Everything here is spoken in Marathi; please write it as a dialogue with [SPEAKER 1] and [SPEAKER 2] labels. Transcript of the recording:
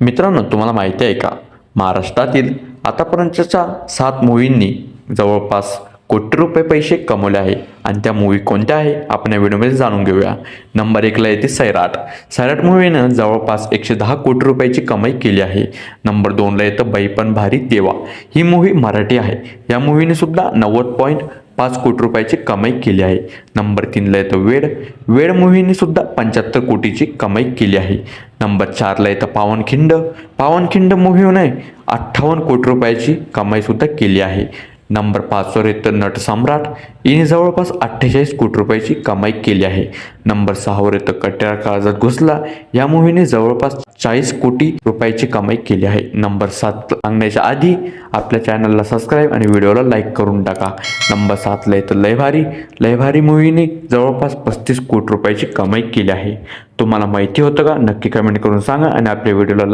[SPEAKER 1] मित्रांनो, तुम्हाला माहिती आहे का, महाराष्ट्रातील आतापर्यंतच्या 7 मूव्हींनी जवळपास कोटी रुपये पैसे कमवले आहे. आणि त्या मूव्ही कोणत्या आहे आपण या व्हिडिओमध्ये जाणून घेऊया. नंबर 1ला येते सैराट. सैराट मूव्हीनं जवळपास 110 कोटी रुपयाची कमाई केली आहे. नंबर 2ला येतं बाई पण भारी देवा. ही मूव्ही मराठी आहे. या मूव्हीने सुद्धा 90.5 कोटी रुपयाची कमाई केली आहे. नंबर 3ला येतं वेड. वेड मूव्हीने सुद्धा 75 कोटीची कमाई केली आहे. नंबर 4ला येतं पावनखिंड. पावनखिंड मूव्हीने 58 कोटी रुपयाची कमाई सुद्धा केली आहे. नंबर 5वर येतं नटसम्राट. हिने जवळपास 48 कोटी रुपयाची कमाई केली आहे. नंबर 6वर येतं कट्यार काळजात घुसला. या मूव्हीने जवळपास 40 कोटी रुपयाची कमाई केली आहे. नंबर 7 सांगण्याच्या आधी आपल्या चॅनलला सबस्क्राईब आणि व्हिडिओला लाईक करून टाका. नंबर 7ला येतं लय भारी. लय भारी मूव्हीने जवळपास 35 कोटी रुपयाची कमाई केली आहे. तुम्हाला माहिती होतं का? नक्की कमेंट करून सांगा आणि आपल्या व्हिडिओला लाईक